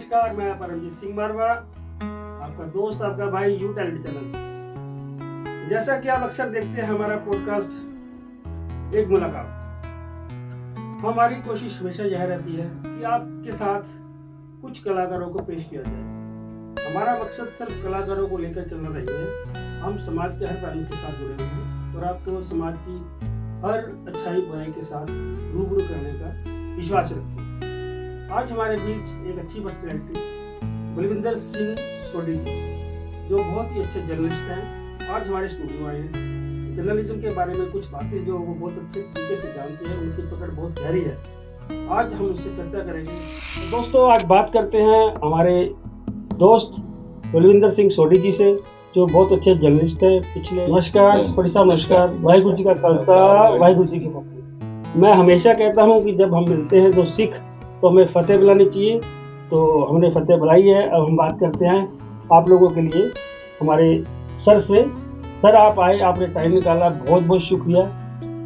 नमस्कार, मैं परमजीत सिंह मारवा, आपका दोस्त, आपका भाई यू टैलेंट चैनल से। जैसा कि आप अक्सर देखते हैं हमारा पॉडकास्ट एक मुलाकात, हमारी कोशिश हमेशा यह रहती है कि आपके साथ कुछ कलाकारों को पेश किया जाए। हमारा मकसद सिर्फ कलाकारों को लेकर चलना नहीं है, हम समाज के हर पहलू के साथ जुड़े हुए हैं और आपको समाज की हर अच्छाई बुराई के साथ रूबरू करने का विश्वास रखते हैं। आज हमारे बीच एक अच्छी पर्सनैलिटी बलविंदर सिंह सोडी जी, जो बहुत ही अच्छे जर्नलिस्ट हैं, आज हमारे स्टूडियो आए हैं। जर्नलिज्म के बारे में कुछ बातें जो वो बहुत अच्छे तरीके से जानते हैं, उनकी पकड़ बहुत गहरी है। आज हम उससे चर्चा करेंगे। तो दोस्तों, आज बात करते हैं हमारे दोस्त बलविंदर सिंह सोडी जी से, जो बहुत अच्छे जर्नलिस्ट है। पिछले नमस्कार सोडी साहब, नमस्कार। वाहिगुरु जी का खालसा, वाहिगुरु जी की फतेह। मैं हमेशा कहता हूँ कि जब हम मिलते हैं तो सिख तो हमें फतेह बुलानी चाहिए, तो हमने फतेह बुलाई है। अब हम बात करते हैं आप लोगों के लिए हमारे सर से। सर, आप आए, आपने टाइम निकाला, बहुत बहुत शुक्रिया।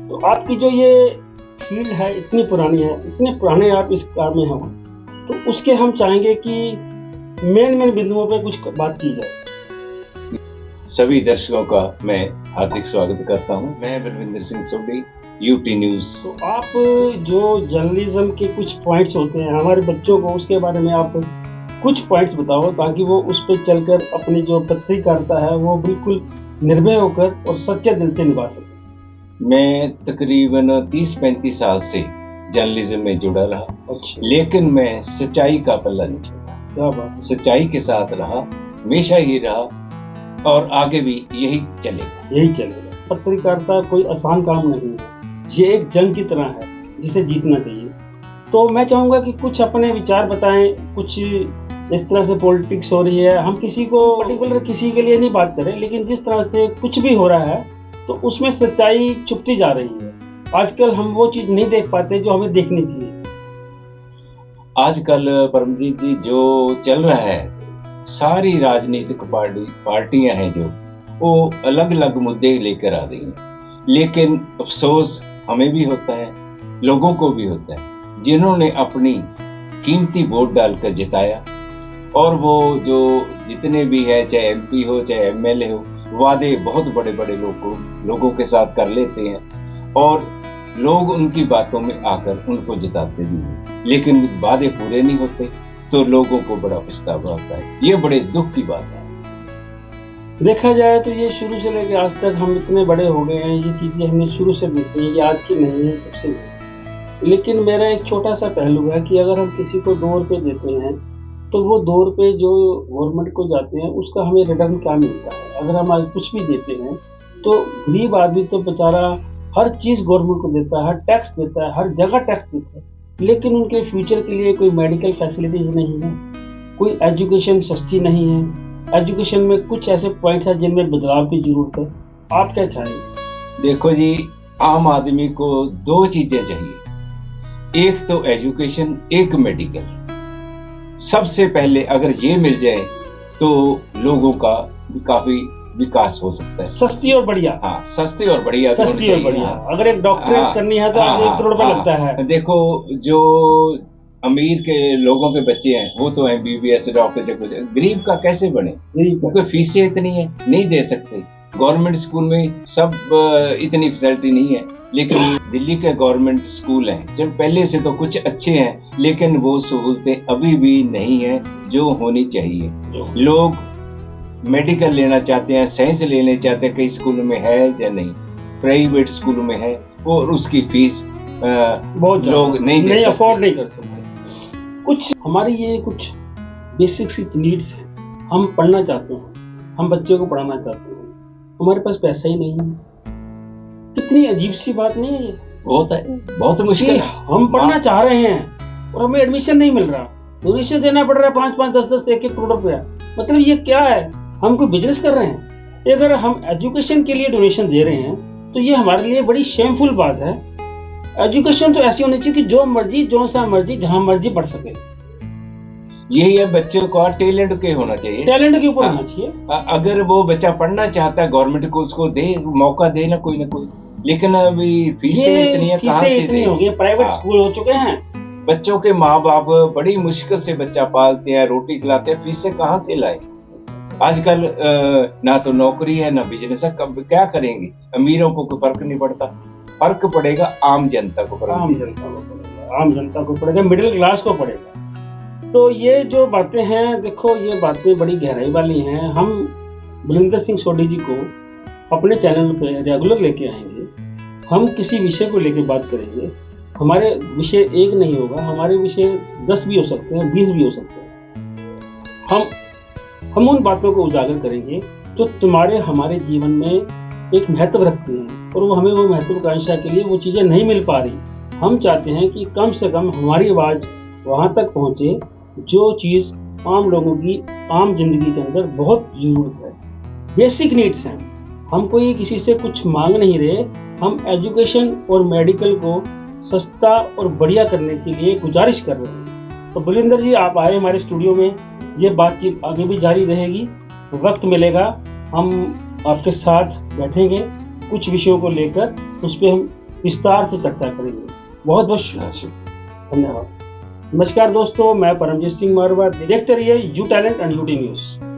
तो आपकी जो ये फील्ड है इतनी पुरानी है, इतने पुराने आप इस काम में हैं, तो उसके हम चाहेंगे कि मेन बिंदुओं पे कुछ बात की जाए। सभी दर्शकों का मैं हार्दिक स्वागत करता हूं। मैं बलविंदर सिंह सोडी, यूटी न्यूज। तो आप जो जर्नलिज्म के कुछ पॉइंट्स होते हैं हमारे बच्चों को, उसके बारे में आप कुछ पॉइंट्स बताओ, ताकि वो उस पर चलकर अपनी जो पत्रकारिता है वो बिल्कुल निर्भय होकर और सच्चे दिल से निभा सके। मैं तकरीबन 30-35 साल से जर्नलिज्म में जुड़ा रहा। अच्छा। लेकिन मैं सच्चाई का पल्ला नहीं छोड़ा। क्या बात। सच्चाई के साथ रहा, हमेशा ही रहा और आगे भी यही चलेगा। पत्रकारिता कोई आसान काम नहीं है, ये एक जंग की तरह है जिसे जीतना चाहिए। तो मैं चाहूँगा कि कुछ अपने विचार बताएं। कुछ इस तरह से पॉलिटिक्स हो रही है, हम किसी को पर्टिकुलर किसी के लिए नहीं बात करें, लेकिन जिस तरह से कुछ भी हो रहा है तो उसमें सच्चाई छुपती जा रही है। आजकल हम वो चीज़ नहीं देख पाते जो हमें देखनी चाहिए। आजकल परमजीत जी जो चल रहा है, सारी राजनीतिक पार्टियां हैं जो वो अलग अलग मुद्दे लेकर आ रही हैं। लेकिन अफसोस हमें भी होता है, लोगों को भी होता है, जिन्होंने अपनी कीमती वोट डालकर जिताया और वो जो जितने भी है, चाहे एमपी हो चाहे एमएलए हो, वादे बहुत बड़े बड़े लोगों के साथ कर लेते हैं और लोग उनकी बातों में आकर उनको जिताते भी हैं, लेकिन वादे पूरे नहीं होते तो लोगों को बड़ा पछतावा होता है। ये बड़े दुख की बात है। देखा जाए तो ये शुरू से लेकर आज तक हम इतने बड़े हो गए हैं, ये चीज़ें हमने शुरू से देखी हैं, ये आज की नहीं है, सबसे नहीं। लेकिन मेरा एक छोटा सा पहलू है कि अगर हम किसी को 2 रुपये देते हैं तो वो 2 रुपये जो गवर्नमेंट को जाते हैं उसका हमें रिटर्न क्या मिलता है। अगर हम आज कुछ भी देते हैं तो गरीब आदमी तो बेचारा हर चीज़ गवर्नमेंट को देता है, हर टैक्स देता है, हर जगह टैक्स देता है, लेकिन उनके फ्यूचर के लिए कोई मेडिकल फैसिलिटीज़ नहीं है, कोई एजुकेशन सस्ती नहीं है। एजुकेशन में कुछ ऐसे पॉइंट्स हैं जिनमें बदलाव की जरूरत है। आप क्या चाहेंगे? देखो जी, आम आदमी को 2 चीजें चाहिए, एक तो एजुकेशन, एक मेडिकल। सबसे पहले अगर ये मिल जाए तो लोगों का काफी विकास हो सकता है। सस्ती और बढ़िया। हाँ, सस्ती और बढ़िया। अगर एक डॉक्टरेट करनी है तो 1 करोड़ रुपया लगता है। देखो, जो अमीर के लोगों के बच्चे हैं वो तो एमबीबीएस डॉक्टर से कुछ, गरीब का कैसे बने? क्योंकि फीसें इतनी है, नहीं दे सकते। गवर्नमेंट स्कूल में सब इतनी फैसिलिटी नहीं है, लेकिन दिल्ली के गवर्नमेंट स्कूल हैं जो पहले से तो कुछ अच्छे हैं, लेकिन वो सहूलतें अभी भी नहीं है जो होनी चाहिए। लोग मेडिकल लेना चाहते हैं, साइंस लेना चाहते हैं, कई स्कूलों में है या नहीं, प्राइवेट स्कूलों में है, और उसकी फीस बहुत लोग नहीं अफोर्ड नहीं कर सकते। कुछ हमारी ये कुछ बेसिक नीड्स हैं, हम पढ़ना चाहते हैं, हम बच्चों को पढ़ाना चाहते हैं, हमारे पास पैसा ही नहीं है। कितनी अजीब सी बात नहीं है ये? बहुत मुश्किल। हम पढ़ना चाह रहे हैं और हमें एडमिशन नहीं मिल रहा, डोनेशन देना पड़ रहा है 5-5, 10-10, 1-1 करोड़ रुपया। मतलब ये क्या है? हम कोई बिजनेस कर रहे हैं? अगर हम एजुकेशन के लिए डोनेशन दे रहे हैं तो ये हमारे लिए बड़ी शेमफुल बात है। एजुकेशन तो ऐसी होनी चाहिए कि जो मर्जी, जो सा मर्जी, जहां मर्जी पढ़ सके। यही है, बच्चों का टैलेंट के होना चाहिए, टैलेंट के ऊपर होना चाहिए। अगर वो बच्चा पढ़ना चाहता है, गवर्नमेंट को उसको दे, मौका दे ना कोई ना कोई। लेकिन अभी फीसें इतनी है, कहाँ से इतनी हो गई, प्राइवेट स्कूल हो चुके हैं, बच्चों के माँ बाप बड़ी मुश्किल से बच्चा पालते हैं, रोटी खिलाते हैं, फीसें कहाँ से लाए? आजकल ना तो नौकरी है ना बिजनेस है, कब क्या करेंगे? अमीरों को कोई फर्क नहीं पड़ता, फर्क पड़ेगा आम जनता को, आम जनता को पड़ेगा, मिडिल क्लास को पड़ेगा। तो ये जो बातें हैं, देखो ये बातें बड़ी गहराई वाली हैं। हम बलिंदर सिंह सोढी जी को अपने चैनल पे रेगुलर लेके आएंगे। हम किसी विषय को लेके बात करेंगे। हमारे विषय एक नहीं होगा, हमारे विषय 10 भी हो सकते हैं, 20 भी हो सकते हैं। हम उन बातों को उजागर करेंगे जो तुम्हारे हमारे जीवन में एक महत्व रखती हैं, और वो हमें वो महत्वाकांक्षा के लिए वो चीज़ें नहीं मिल पा रही। हम चाहते हैं कि कम से कम हमारी आवाज़ वहाँ तक पहुँचे जो चीज़ आम लोगों की आम जिंदगी के अंदर बहुत ज़रूरत है, बेसिक नीड्स हैं। हम कोई किसी से कुछ मांग नहीं रहे, हम एजुकेशन और मेडिकल को सस्ता और बढ़िया करने के लिए गुजारिश कर रहे हैं। तो बलिंदर जी, आप आए हमारे स्टूडियो में, ये बातचीत आगे भी जारी रहेगी। वक्त मिलेगा हम आपके साथ बैठेंगे, कुछ विषयों को लेकर उस पर हम विस्तार से चर्चा करेंगे। बहुत बहुत धन्यवाद। नमस्कार दोस्तों, मैं परमजीत सिंह मरवा। देखते रहिए you talent and UT news.